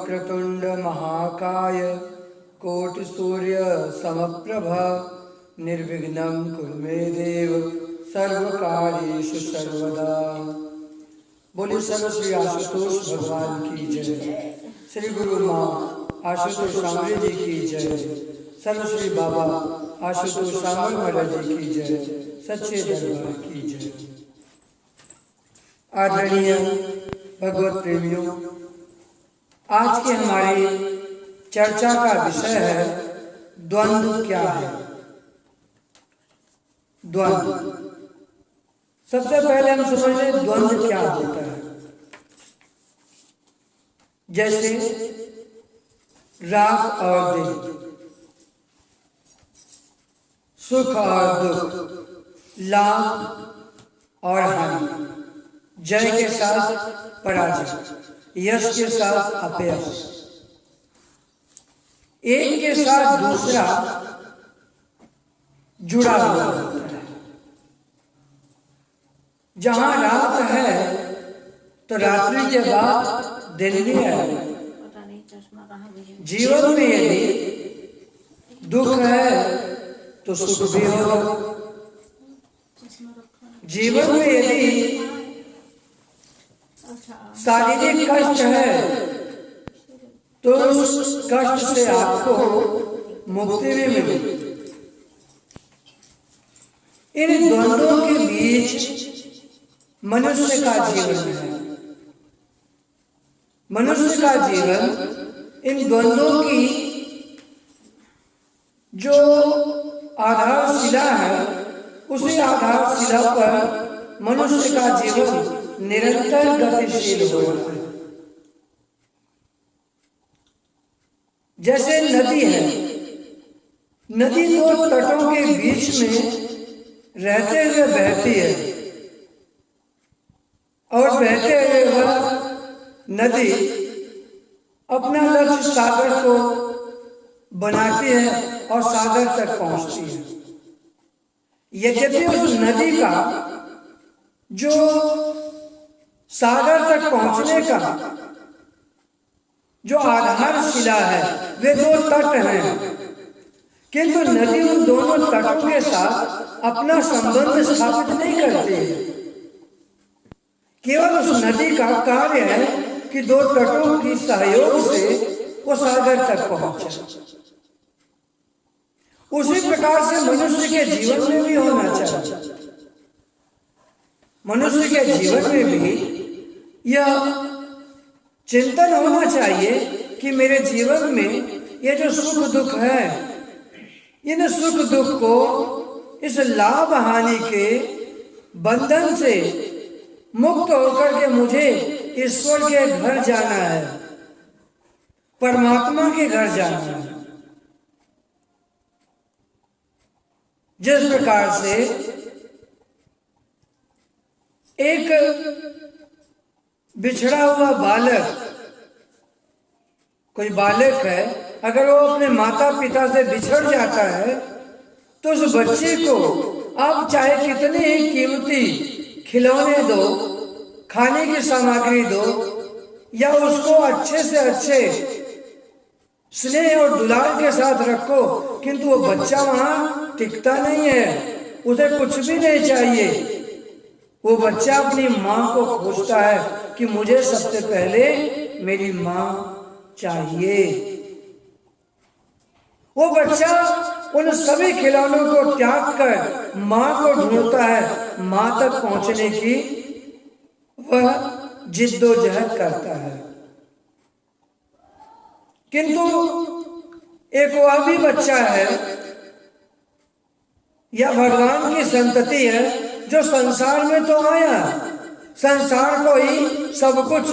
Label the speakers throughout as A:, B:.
A: वक्रतुंड महाकाय कोटि सूर्य समप्रभा निर्विघ्नं कुरु मे देव सर्वकार्येषु सर्वदा। बोले सर्व श्री आशुतोष भगवान की जय, श्री गुरु माँ आशुतोष सांवरे जी की जय, सर्व श्री बाबा आशुतोष सांवर महाराज जी की जय, सच्चे दरबार की जय। आदरणीय भगवत प्रेमियों, आज के हमारी चर्चा का विषय है द्वंद्व क्या है। द्वंद्व, सबसे पहले हम समझ लें द्वंद्व क्या होता है। जैसे राग और दिन, सुख और दुख, लाभ और हानि, जय के साथ पराजय, यश के साथ अपयश, एक के साथ दूसरा जुड़ा हुआ होता है। जहां रात है तो रात्रि के बाद दिन भी है। जीवन में यदि दुख है तो सुख भी होगा। जीवन में यदि शारीरिक कष्ट है तो उस कष्ट से आपको मुक्ति भी मिलेगी। इन द्वंद्वों के बीच मनुष्य का जीवन है। मनुष्य का जीवन इन द्वंद्वों की जो आधारशिला है, उसी आधारशिला पर मनुष्य का जीवन निरंतर गतिशील हो रहा है। जैसे नदी है, नदी दो तटों के बीच में रहते हुए बहती है और बहते हुए वह नदी अपना लक्ष्य सागर को बनाती है और सागर तक पहुंचती है। यद्यपि उस नदी का जो सागर तक पहुंचने का जो आधारशिला है वे दो तट हैं, किंतु नदी उन दोनों तटों के साथ अपना संबंध स्थापित नहीं करती है। केवल उस नदी का कार्य है कि दो तटों की सहयोग से वो सागर तक पहुंचे। उसी प्रकार से मनुष्य के जीवन में भी होना चाहिए। मनुष्य के जीवन में भी यह चिंतन होना चाहिए कि मेरे जीवन में ये जो सुख दुख है, इन सुख दुख को इस लाभ हानि के बंधन से मुक्त होकर के मुझे ईश्वर के घर जाना है, परमात्मा के घर जाना है। जिस प्रकार से एक बिछड़ा हुआ बालक, कोई बालक है, अगर वो अपने माता पिता से बिछड़ जाता है तो उस बच्चे को आप चाहे कितने ही कीमती खिलौने दो, खाने की सामग्री दो, या उसको अच्छे से अच्छे स्नेह और दुलार के साथ रखो, किंतु वो बच्चा वहां टिकता नहीं है। उसे कुछ भी नहीं चाहिए। वो बच्चा अपनी माँ को खोजता है कि मुझे सबसे पहले मेरी माँ चाहिए। वो बच्चा उन सभी खिलौनों को त्याग कर माँ को ढूंढता है। माँ तक पहुंचने की वह जिद्दोजहद करता है। किंतु एक वह भी बच्चा है या भगवान की संतति है जो संसार में तो आया, संसार को ही सब कुछ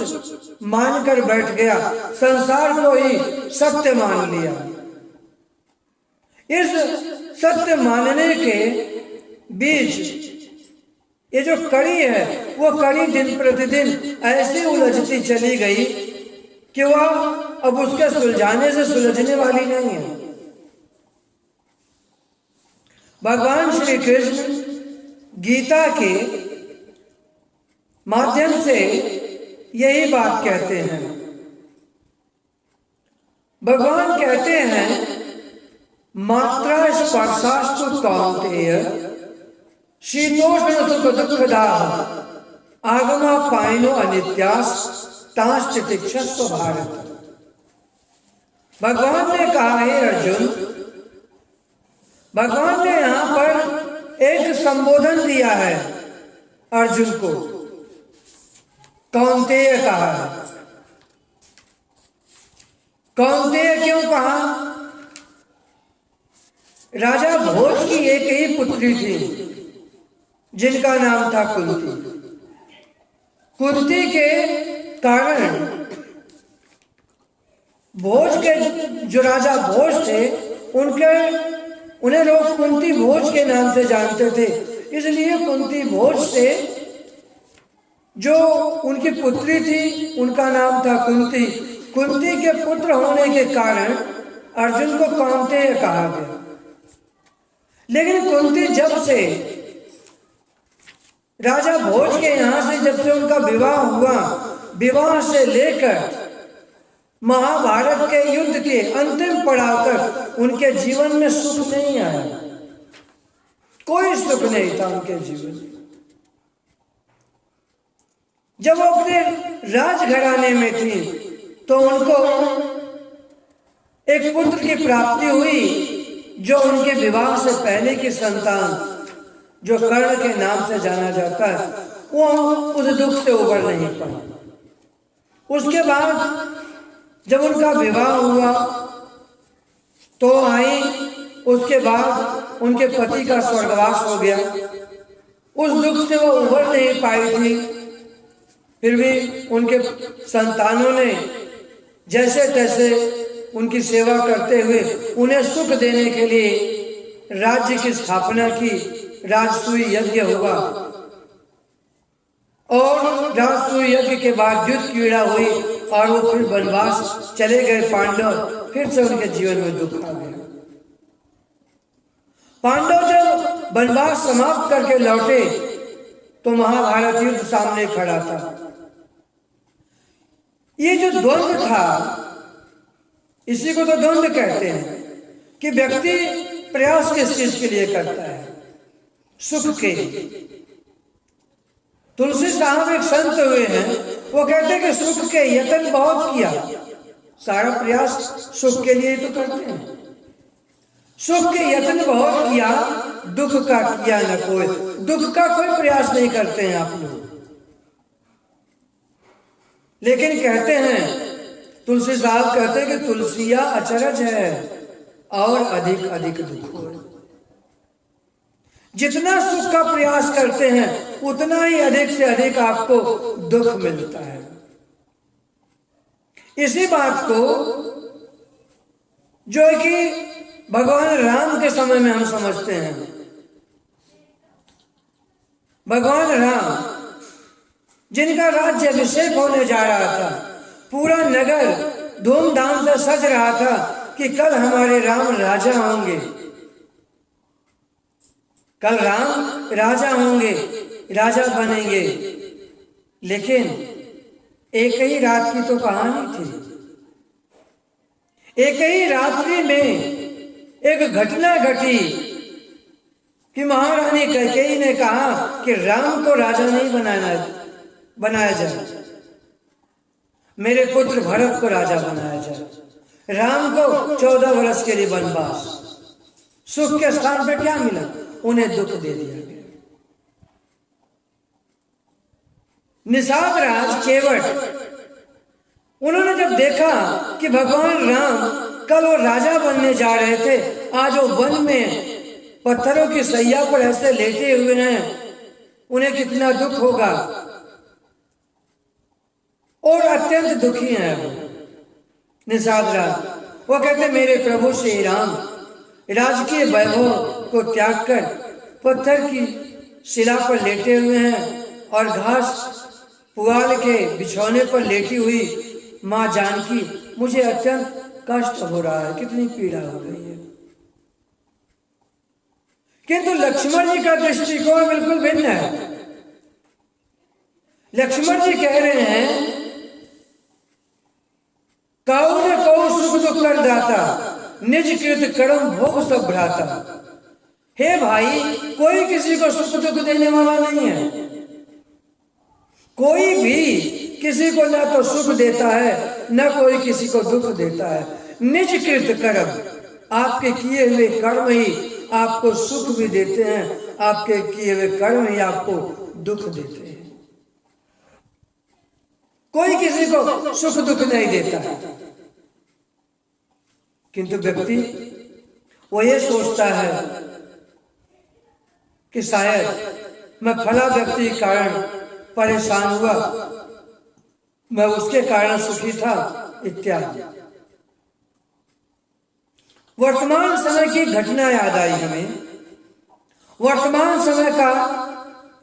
A: मानकर बैठ गया, संसार को ही सत्य मान लिया। इस सत्य मानने के बीच ये जो कड़ी है, वो कड़ी दिन प्रतिदिन ऐसी उलझती चली गई कि वह अब उसके सुलझाने से सुलझने वाली नहीं है। भगवान श्री कृष्ण गीता के माध्यम से यही बात कहते हैं भगवान कहते हैं मात्रा स्पर्शास्तु कौन्तेय शीतोष्ण सुख दुखदाः आगमा पायनो अनित्यास तांश्च तितिक्षस्व भारत। भगवान ने कहा है अर्जुन, भगवान ने यहां पर एक संबोधन दिया है अर्जुन को, कौन्तेय कहा है। कौन्तेय क्यों कहा? राजा भोज की एक ही पुत्री थी जिनका नाम था कुंती। कुंती के कारण भोज के जो राजा भोज थे उन्हें लोग कुंती भोज के नाम से जानते थे। इसलिए कुंती भोज से जो उनकी पुत्री थी उनका नाम था कुंती। कुंती के पुत्र होने के कारण अर्जुन को कौन्तेय कहा गया। लेकिन कुंती जब से राजा भोज के यहां से जब से उनका विवाह हुआ, विवाह से लेकर महाभारत के युद्ध के अंतिम पड़ाव तक उनके जीवन में सुख नहीं आया, कोई सुख नहीं था उनके जीवन में। जब वो अपने राजघराने में थी तो उनको एक पुत्र की प्राप्ति हुई जो उनके विवाह से पहले की संतान जो कर्ण के नाम से जाना जाता है, वो उस दुख से उबर नहीं पाया। उसके बाद जब उनका विवाह हुआ तो आई, उसके बाद उनके पति का स्वर्गवास हो गया। उस दुख से वो उबर नहीं पाई थी। फिर भी उनके संतानों ने जैसे तैसे उनकी सेवा करते हुए उन्हें सुख देने के लिए राज्य की स्थापना की। राजसूय यज्ञ हुआ और राजसूय यज्ञ के बाद युद्ध कीड़ा हुई और वो फिर वनवास चले गए पांडव। फिर से उनके जीवन में दुख आ गया। पांडव जब वनवास समाप्त करके लौटे तो महाभारत युद्ध सामने खड़ा था। ये जो द्वंद्व था, इसी को तो द्वंद्व कहते हैं कि व्यक्ति प्रयास किस चीज के लिए करता है? सुख के लिए। तुलसी साहब एक संत हुए हैं, वो कहते हैं कि सुख के यत्न बहुत किया, सारा प्रयास सुख के लिए तो करते हैं। सुख के यत्न बहुत किया, दुख का किया न कोई। दुख का कोई प्रयास नहीं करते हैं आप लोग। लेकिन कहते हैं, तुलसी साहब कहते हैं कि तुलसिया अचरज है और अधिक अधिक दुख हो। जितना सुख का प्रयास करते हैं उतना ही अधिक से अधिक आपको दुख मिलता है। इसी बात को जो है कि भगवान राम के समय में हम समझते हैं। भगवान राम जिनका राज्य अभिषेक होने जा रहा था, पूरा नगर धूमधाम से सज रहा था कि कल हमारे राम राजा होंगे, कल राम राजा होंगे, राजा बनेंगे। लेकिन एक ही रात की तो कहानी थी। एक ही रात्रि में एक घटना घटी कि महारानी कैकेयी ने कहा कि राम को राजा नहीं बनाया जाए, मेरे पुत्र भरत को राजा बनाया जाए। राम को 14 वर्ष के लिए वनवास। सुख के स्थान पे क्या मिला? उन्हें दुख दे दिया गया। निषाद राज केवट, उन्होंने जब देखा कि भगवान राम कल वो राजा बनने जा रहे थे, आज वो वन में पत्थरों की सैया पर ऐसे लेटे हुए हैं, उन्हें कितना दुख होगा। और अत्यंत दुखी हैं वो निषाद राज। वो कहते मेरे प्रभु श्री राम राजकीय वैभव को त्याग कर पत्थर की शिला पर लेटे हुए हैं और घास पुआल के बिछौने पर लेटी हुई माँ जानकी, मुझे अत्यंत कष्ट हो रहा है, कितनी पीड़ा हो रही है। किंतु लक्ष्मण जी का दृष्टिकोण बिल्कुल भिन्न है। लक्ष्मण जी कह रहे हैं, काऊ न काऊ सुख दुख कर दाता, निज कृत कर्म भोग सब भ्राता। हे भाई, कोई किसी को सुख दुख देने वाला नहीं है। कोई भी किसी को ना तो सुख देता है, ना कोई किसी को दुख देता है। निज कृत कर्म, आपके किए हुए कर्म ही आपको सुख भी देते हैं, आपके किए हुए कर्म ही आपको दुख देते हैं। कोई किसी को सुख दुख नहीं देता है, किंतु व्यक्ति वो ये सोचता है कि शायद मैं फला व्यक्ति के कारण परेशान हुआ, मैं उसके कारण सुखी था इत्यादि। वर्तमान समय की घटना याद आई हमें। वर्तमान समय का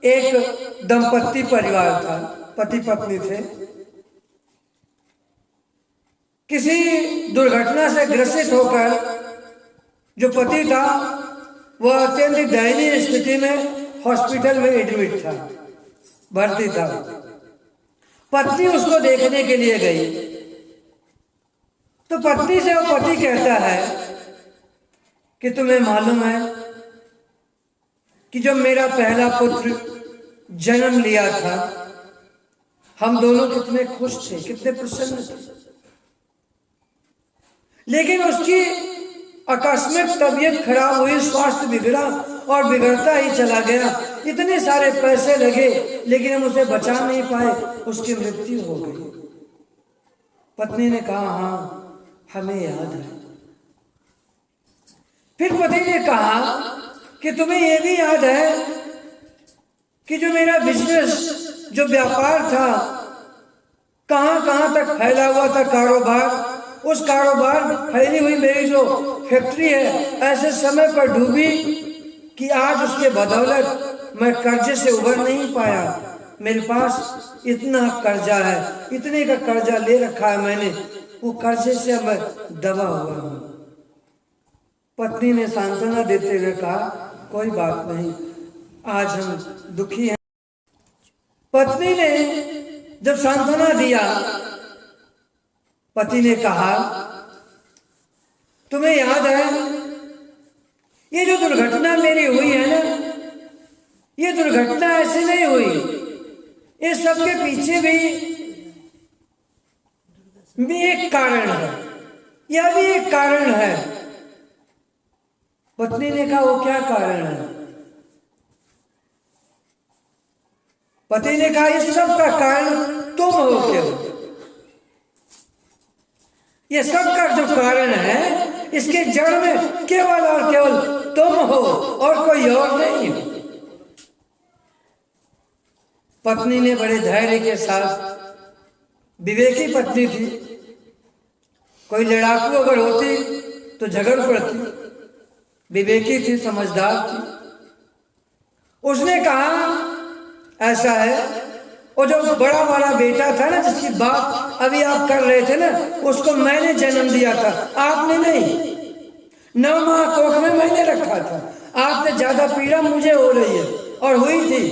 A: एक दंपत्ति परिवार था, पति पत्नी थे। किसी दुर्घटना से ग्रसित होकर जो पति था वह अत्यंत दयनीय स्थिति में हॉस्पिटल में एडमिट था, भर्ती था। पत्नी उसको देखने के लिए गई तो पत्नी से वो पति कहता है कि तुम्हें मालूम है कि जब मेरा पहला पुत्र जन्म लिया था, हम दोनों कितने खुश थे, कितने प्रसन्न थे, लेकिन उसकी आकस्मिक तबीयत खराब हुई, स्वास्थ्य बिगड़ा और बिगड़ता ही चला गया। इतने सारे पैसे लगे लेकिन हम उसे बचा नहीं पाए, उसकी मृत्यु हो गई। पत्नी ने कहा, हाँ हमें याद है। फिर पति ने कहा कि तुम्हें यह भी याद है कि जो मेरा बिजनेस, जो व्यापार था, कहां कहां तक फैला हुआ था कारोबार, उस कारोबार फैली हुई मेरी जो फैक्ट्री है ऐसे समय पर डूबी कि आज उसके बदौलत मैं कर्जे से उबर नहीं पाया। मेरे पास इतना कर्जा है, इतने का कर्जा ले रखा है मैंने, वो कर्जे से मैं दबा हुआ हूं। पत्नी ने सांत्वना देते हुए कहा, कोई बात नहीं, आज हम दुखी हैं। पत्नी ने जब सांत्वना दिया, पति ने कहा, तुम्हें याद है ये जो दुर्घटना मेरी हुई है ना, ये दुर्घटना ऐसे नहीं हुई, इस सब के पीछे भी एक कारण है, यह भी एक कारण है। पत्नी ने कहा, वो क्या कारण है? पति ने कहा, इस सब का कारण तुम हो केवल। ये सब का जो कारण है, इसके जड़ में केवल और केवल तुम हो और कोई और नहीं। पत्नी ने बड़े धैर्य के साथ, विवेकी पत्नी थी, कोई लड़ाकू अगर होती तो झगड़ पड़ती, विवेकी थी, समझदार थी। उसने कहा, ऐसा है, वो जो बड़ा वाला बेटा था ना, जिसकी बात अभी आप कर रहे थे ना, उसको मैंने जन्म दिया था, आपने नहीं। 9 माह कोख में मैंने रखा था, आपसे ज्यादा पीड़ा मुझे हो रही है और हुई थी।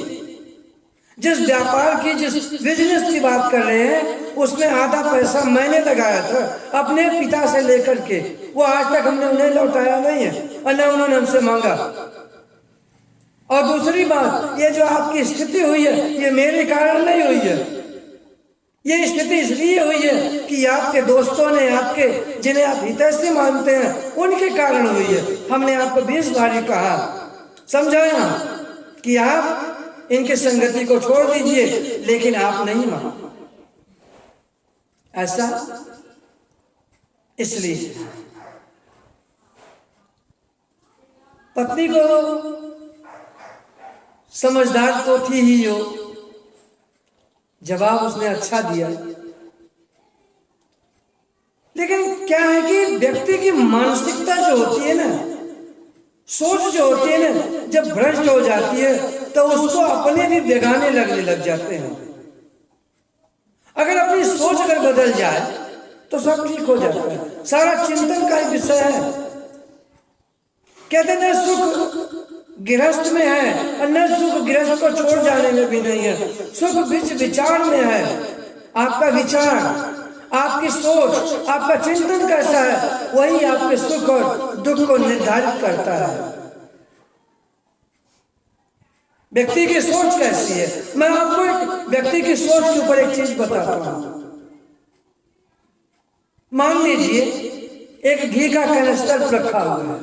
A: जिस व्यापार की, जिस बिजनेस की बात कर रहे हैं, उसमें आधा पैसा मैंने लगाया था अपने पिता से लेकर के, वो आज तक हमने उन्हें लौटाया नहीं है और न उन्होंने हमसे मांगा। और दूसरी बात, ये जो आपकी स्थिति हुई है, ये मेरे कारण नहीं हुई है, ये स्थिति इसलिए हुई है कि आपके दोस्तों ने, आपके जिन्हें आप हितैषी मानते हैं, उनके कारण हुई है। हमने आपको 20 बार कहा, समझाया कि आप इनकी संगति को छोड़ दीजिए, लेकिन आप नहीं माने। ऐसा इसलिए पत्नी को समझदार तो थी ही हो, जवाब उसने अच्छा दिया। लेकिन क्या है कि व्यक्ति की मानसिकता जो होती है ना, सोच जो होती है ना, जब भ्रष्ट हो जाती है तो उसको अपने भी बेगाने लगने लग जाते हैं। अगर अपनी सोच अगर बदल जाए तो सब ठीक हो जाता है। सारा चिंतन का एक विषय है। कहते हैं सुख गृहस्थ में है और न सुख गृहस्थ को छोड़ जाने में भी नहीं है, सुख बीच विचार में है। आपका विचार, आपकी सोच, आपका चिंतन कैसा है, वही आपके सुख और दुख को निर्धारित करता है। व्यक्ति की सोच कैसी है। मैं आपको एक व्यक्ति की सोच के ऊपर एक चीज बताता हूं। मान लीजिए एक घी का कनस्तर रखा हुआ है।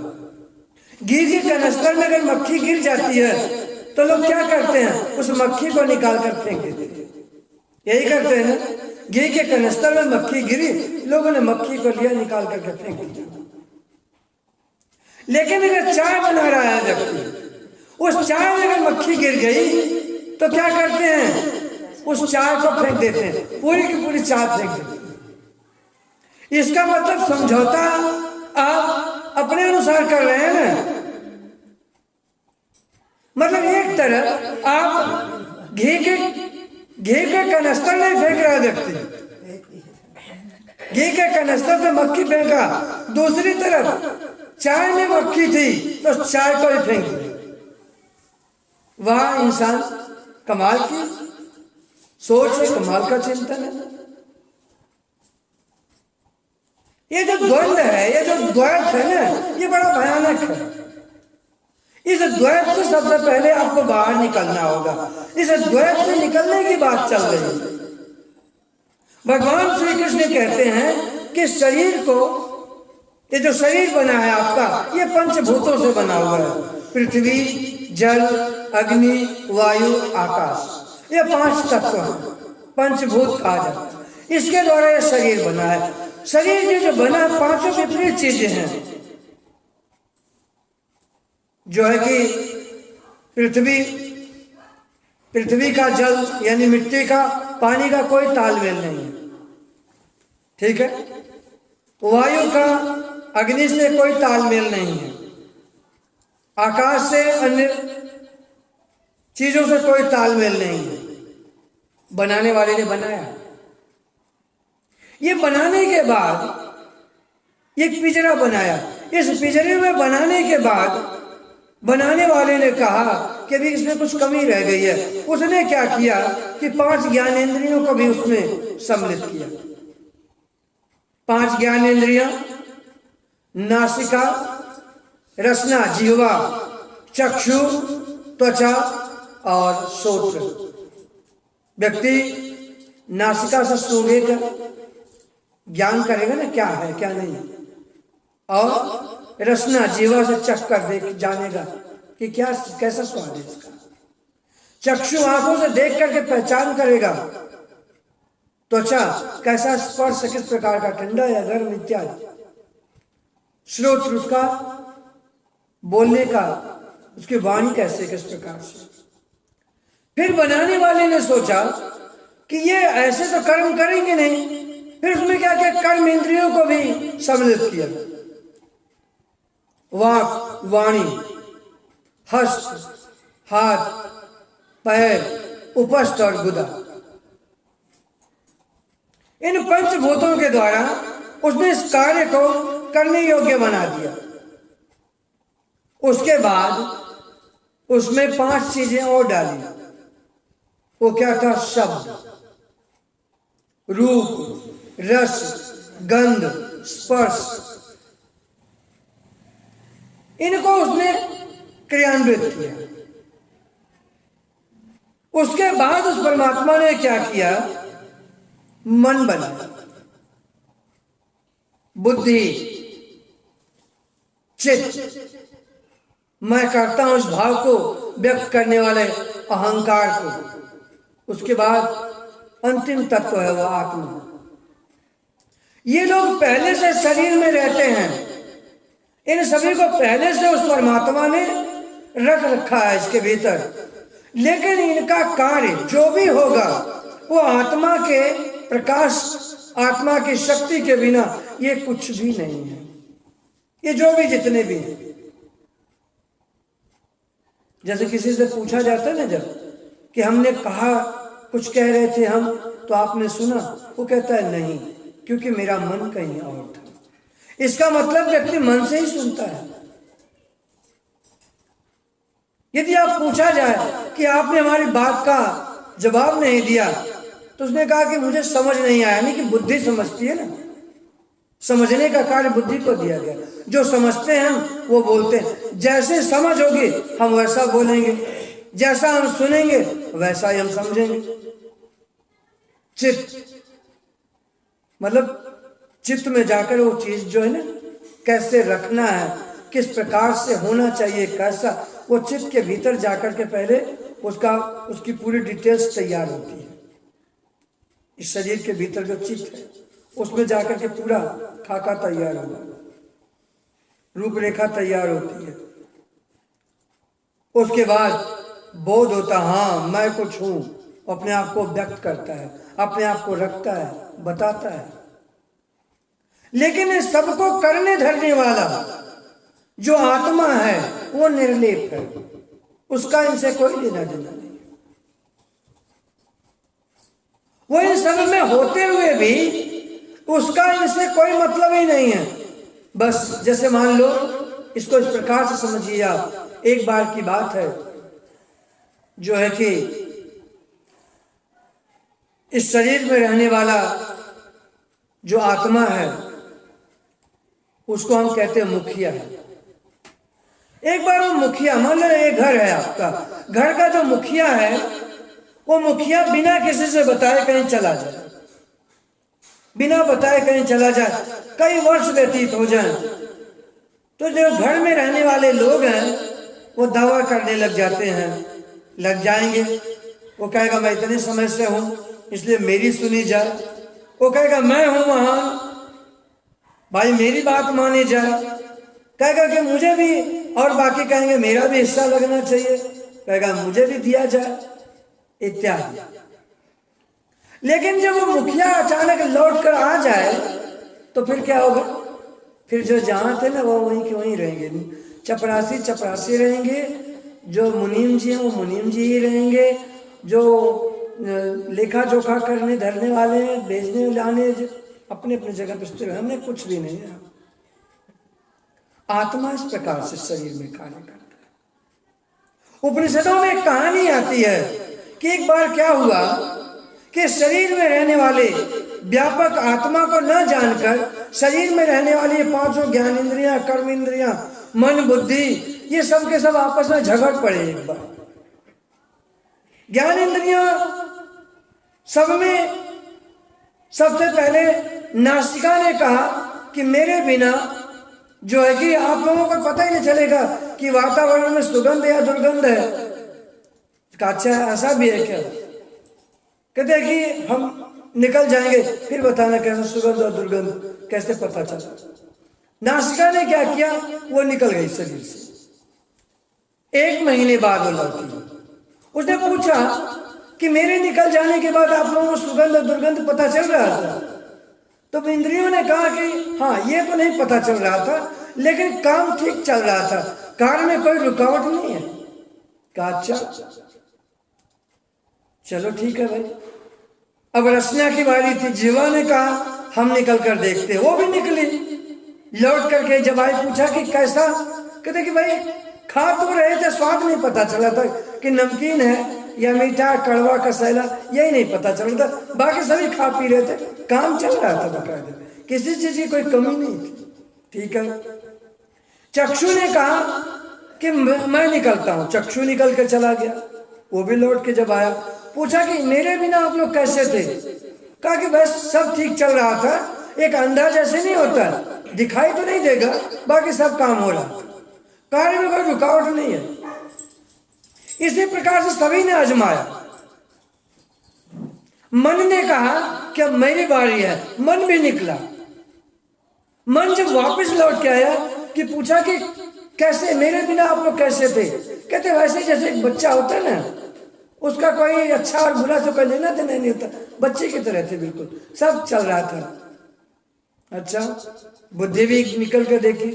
A: घी के कनस्तर में अगर मक्खी गिर जाती है तो लोग क्या करते हैं, उस मक्खी को निकाल कर फेंक देते हैं। यही करते हैं ना। घी के कनस्तर में मक्खी गिरी, लोगों ने मक्खी को लिया, निकाल करके फेंक दिया। लेकिन अगर चाय बना रहा है व्यक्ति, उस चाय में अगर मक्खी गिर गई तो क्या करते हैं, उस चाय को फेंक देते हैं, पूरी की पूरी चाय फेंक देते हैं। इसका मतलब समझौता आप अपने अनुसार कर रहे हैं ना। मतलब एक तरह आप घी के कनस्तर नहीं फेंक रहा व्यक्ति, घी के कनस्तर से मक्खी फेंका, दूसरी तरफ चाय में मक्खी थी तो चाय को ही फेंक दी। वह इंसान कमाल की सोच है, कमाल का चिंतन है। ये जो द्वंद्व है, ये जो द्वैत है ना, ये बड़ा भयानक है। इस द्वैत से सबसे पहले आपको बाहर निकलना होगा। इस द्वैत से निकलने की बात चल रही है। भगवान श्री कृष्ण कहते हैं कि शरीर को, ये जो शरीर बना है आपका, ये पंचभूतों से बना हुआ है। पृथ्वी, जल, अग्नि, वायु, आकाश, ये 5 तत्व हैं, पंचभूत कहा जाता है। इसके द्वारा ये शरीर बना है। शरीर ये जो बना है, 5 विपरीत चीजें हैं, जो है कि पृथ्वी का जल यानी मिट्टी का, पानी का कोई तालमेल नहीं है, ठीक है। वायु का अग्नि से कोई तालमेल नहीं है, आकाश से अन्य चीजों से कोई तालमेल नहीं है। बनाने वाले ने बनाया। ये बनाने के बाद एक पिंजरा बनाया। इस पिंजरे में बनाने के बाद बनाने वाले ने कहा कि अभी इसमें कुछ कमी रह गई है। उसने क्या किया कि 5 ज्ञानेंद्रियों को भी उसमें सम्मिलित किया। 5 ज्ञानेंद्रियां, नासिका, रसना, जिह्वा, चक्षु, त्वचा और श्रोत्र। व्यक्ति नासिका से सूंघेगा, ज्ञान करेगा ना क्या है क्या नहीं, और रसना जीवा से चख कर देख जानेगा कि क्या कैसा स्वाद है इसका। चक्षु आंखों से देख करके पहचान करेगा। त्वचा कैसा स्पर्श, किस प्रकार का, ठंडा या गर्म इत्यादि। श्रोत्र उसका बोलने का, उसकी वाणी कैसे, किस प्रकार से। फिर बनाने वाले ने सोचा कि ये ऐसे तो कर्म करेंगे नहीं, फिर उसमें क्या किया, कर्म इंद्रियों को भी सम्मिलित किया। वाक, वाणी, हस्त, हाथ, पैर, उपस्थ और गुदा, इन पंचभूतों के द्वारा उसने इस कार्य को करने योग्य बना दिया। उसके बाद उसमें 5 चीजें और डाली। वो क्या था, शब्द, रूप, रस, गंध, स्पर्श, इनको उसने क्रियान्वित किया। उसके बाद उस परमात्मा ने क्या किया, मन बनाया, बुद्धि, चित्त, मैं करता हूं इस भाव को व्यक्त करने वाले अहंकार को। उसके बाद अंतिम तत्व है वह आत्मा। ये लोग पहले से शरीर में रहते हैं। इन सभी को पहले से उस परमात्मा ने रख रखा है इसके भीतर, लेकिन इनका कार्य जो भी होगा वो आत्मा के प्रकाश, आत्मा की शक्ति के बिना ये कुछ भी नहीं है। ये जो भी जितने भी हैं, जैसे किसी से पूछा जाता है ना जब कि हमने कहा, कुछ कह रहे थे हम तो आपने सुना, वो कहता है नहीं, क्योंकि मेरा मन कहीं और था। इसका मतलब व्यक्ति मन से ही सुनता है। यदि आप पूछा जाए कि आपने हमारी बात का जवाब नहीं दिया तो उसने कहा कि मुझे समझ नहीं आया। नहीं कि बुद्धि समझती है ना, समझने का कार्य बुद्धि को दिया गया। जो समझते हैं हम वो बोलते हैं। जैसे समझ होगी हम वैसा बोलेंगे, जैसा हम सुनेंगे वैसा ही हम समझेंगे। चित्त मतलब चित्त में जाकर वो चीज जो है ना कैसे रखना है, किस प्रकार से होना चाहिए, कैसा, वो चित्त के भीतर जाकर के पहले उसकी पूरी डिटेल्स तैयार होती है। इस शरीर के भीतर जो चित्त है उसमें जाकर के पूरा खाका तैयार होगा, रूपरेखा तैयार होती है। उसके बाद बोध होता, हाँ मैं कुछ हूं, अपने आप को व्यक्त करता है, अपने आप को रखता है, बताता है। लेकिन इस सबको करने धरने वाला जो आत्मा है वो निर्लेप है, उसका इनसे कोई लेना देना नहीं। वो इन सब में होते हुए भी उसका इनसे कोई मतलब ही नहीं है। बस जैसे मान लो, इसको इस प्रकार से समझिए आप। एक बार की बात है जो है कि इस शरीर में रहने वाला जो आत्मा है उसको हम कहते हैं मुखिया है। एक बार वो मुखिया, मान लो एक घर है आपका, घर का जो मुखिया है वो मुखिया बिना किसी से बताए कहीं चला जाए, बिना बताए कहीं चला जाए, कई वर्ष व्यतीत हो जाए, तो जो घर में रहने वाले लोग हैं वो दावा करने लग जाते हैं, लग जाएंगे। वो कहेगा मैं इतने समय से हूं इसलिए मेरी सुनी जाए। वो कहेगा मैं हूं महान, भाई मेरी बात मानी जाए। कहेगा कि मुझे भी, और बाकी कहेंगे मेरा भी हिस्सा लगना चाहिए, कहेगा मुझे भी दिया जाए, इत्यादि। लेकिन जब वो मुखिया अचानक लौट कर आ जाए तो फिर क्या होगा? फिर जो जहां थे ना वो वहीं के वहीं रहेंगे, चपरासी चपरासी रहेंगे, जो मुनीम जी हैं वो मुनीम जी ही रहेंगे, जो लेखा जोखा करने धरने वाले हैं, भेजने लाने अपने अपने जगह पर स्थिर है, हमने कुछ भी नहीं है। आत्मा इस प्रकार से शरीर में कार्य करता है। उपनिषदों में एक कहानी आती है कि एक बार क्या हुआ कि शरीर में रहने वाले व्यापक आत्मा को न जानकर शरीर में रहने वाली ये पांचों ज्ञान इंद्रियां, कर्म इंद्रियां, मन, बुद्धि, ये सब के सब आपस में झगड़ पड़े। एक बार ज्ञान इंद्रियां सब में सबसे पहले नासिका ने कहा कि मेरे बिना जो है कि आप लोगों को पता ही नहीं चलेगा कि वातावरण में सुगंध या दुर्गंध है। अच्छा ऐसा भी है क्या? कहते हैं कि हम निकल जाएंगे फिर बताना कैसे सुगंध और दुर्गंध कैसे पता चला। नासिका ने क्या किया, वो निकल गई शरीर से। 1 महीने बाद वो लौटी। उसने पूछा कि मेरे निकल जाने के बाद आप लोगों को सुगंध और दुर्गंध पता चल रहा था? तो इंद्रियों ने कहा कि हाँ ये तो नहीं पता चल रहा था, लेकिन काम ठीक चल रहा था, कार्य में कोई रुकावट नहीं है। कहा अच्छा चलो ठीक है भाई। अब रचना की बारी थी। जीवा ने कहा हम निकल कर देखते। वो भी निकली, लौट करके जब आई पूछा कि कैसा? कहते कि भाई खा तो रहे थे, स्वाद नहीं पता चला था कि नमकीन है या मीठा, कड़वा, कसैला, यही नहीं पता चल रहा था। बाकी सभी खा पी रहे थे, काम चल रहा था बकायदा, किसी चीज की कोई कमी नहीं थी। ठीक है। चक्षु ने कहा कि मैं निकलता हूं। चक्षु निकल कर चला गया। वो भी लौट के जब आया पूछा कि मेरे बिना आप लोग कैसे थे? कहा कि बस सब ठीक चल रहा था। एक अंधा जैसे नहीं होता, दिखाई तो नहीं देगा, बाकी सब काम हो रहा था, कार्य में कोई रुकावट नहीं है। इसी प्रकार से सभी ने आजमाया। मन ने कहा कि अब मेरी बारी है, मन भी निकला। मन जब वापस लौट के आया कि पूछा कि कैसे, मेरे बिना आप लोग कैसे थे? कहते वैसे जैसे एक बच्चा होता है ना, उसका कोई अच्छा और बुरा से कोई लेना देना नहीं होता, बच्चे की तरह थे बिल्कुल, सब चल रहा था। अच्छा, बुद्धि भी निकल कर देखी,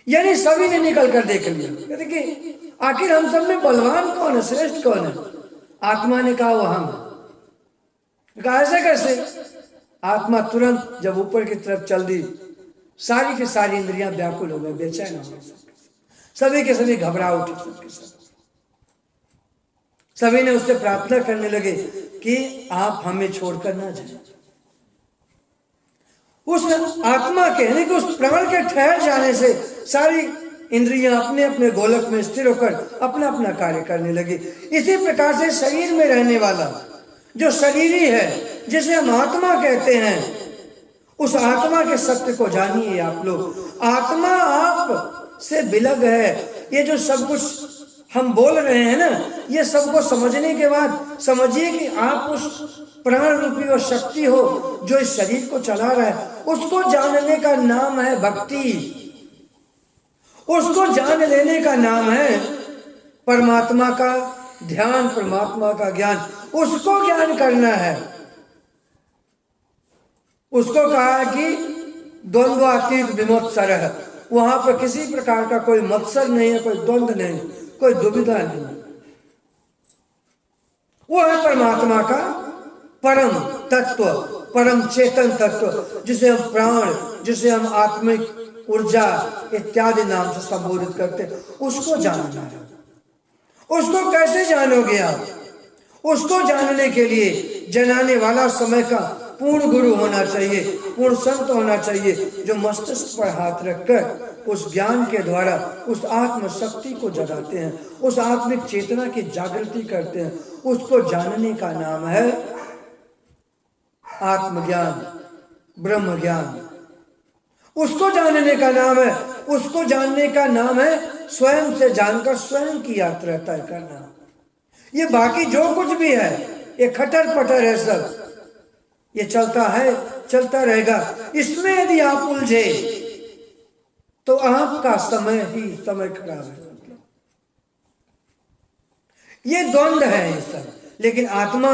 A: यानी सभी ने निकल कर देख लिया। कहते कि आखिर हम सब में बलवान कौन है, श्रेष्ठ कौन है? आत्मा ने कहा वो हम। कहा ऐसे कैसे? आत्मा तुरंत जब ऊपर की तरफ चल दी, सारी की सारी इंद्रियां व्याकुल हो गई, बेचैन हो गए, सभी के सभी घबरा उठे, सबके सब। सभी ने उससे प्रार्थना करने लगे कि आप हमें छोड़कर ना जाए। उस आत्मा के यानी कि उस प्राण के ठहर जाने से सारी इंद्रियां अपने अपने गोलक में स्थिर होकर अपना अपना कार्य करने लगी। इसी प्रकार से शरीर में रहने वाला जो शरीरी है, जिसे हम आत्मा कहते हैं, उस आत्मा के सत्य को जानिए आप लोग। आत्मा आप से विलग है। ये जो सब कुछ हम बोल रहे हैं ना, ये सबको समझने के बाद समझिए कि आप उस प्राण रूपी और शक्ति हो जो इस शरीर को चला रहा है। उसको जानने का नाम है भक्ति। उसको जान लेने का नाम है परमात्मा का ध्यान, परमात्मा का ज्ञान। उसको ज्ञान करना है। उसको कहा है कि द्वंद्वातीत विमोत्सर है। वहां पर किसी प्रकार का कोई मत्सर नहीं है, कोई द्वंद्व नहीं, कोई दुविधा नहीं। वो है परमात्मा का परम तत्व, परम चेतन तत्व, जिसे हम प्राण, जिसे हम आत्मिक ऊर्जा इत्यादि नाम से संबोधित करते हैं। उसको जानना है। उसको कैसे जानोगे आप? उसको जानने के लिए जनाने वाला समय का पूर्ण गुरु होना चाहिए, पूर्ण संत होना चाहिए, जो मस्तिष्क पर हाथ रखकर उस ज्ञान के द्वारा उस आत्म शक्ति को जगाते हैं, उस आत्मिक चेतना की जागृति करते हैं। उसको जानने का नाम है आत्मज्ञान, ब्रह्म ज्ञान। उसको जानने का नाम है, उसको जानने का नाम है स्वयं से जानकर स्वयं की यात्रा तय करना। ये बाकी जो कुछ भी है ये खटर पटर है, सब ये चलता है, चलता रहेगा। इसमें यदि आप उलझे तो आपका समय ही समय खराब है। ये द्वंद्व है ये सब। लेकिन आत्मा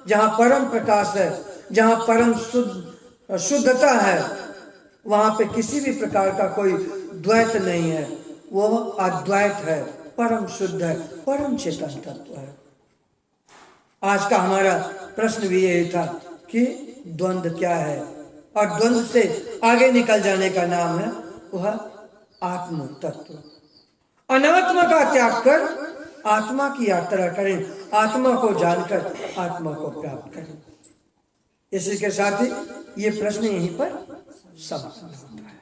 A: जहां परम प्रकाश है, जहां परम शुद्धता है, वहां पे किसी भी प्रकार का कोई द्वैत नहीं है। वो अद्वैत है, परम शुद्ध है, परम चेतन तत्व है। आज का हमारा प्रश्न भी यही था कि द्वंद्व क्या है, और द्वंद्व से आगे निकल जाने का नाम है वह आत्म तत्व। अनात्मा का त्याग कर आत्मा की यात्रा करें, आत्मा को जानकर आत्मा को प्राप्त करें। इसी के साथ ही ये प्रश्न यहीं पर समाप्त होता है।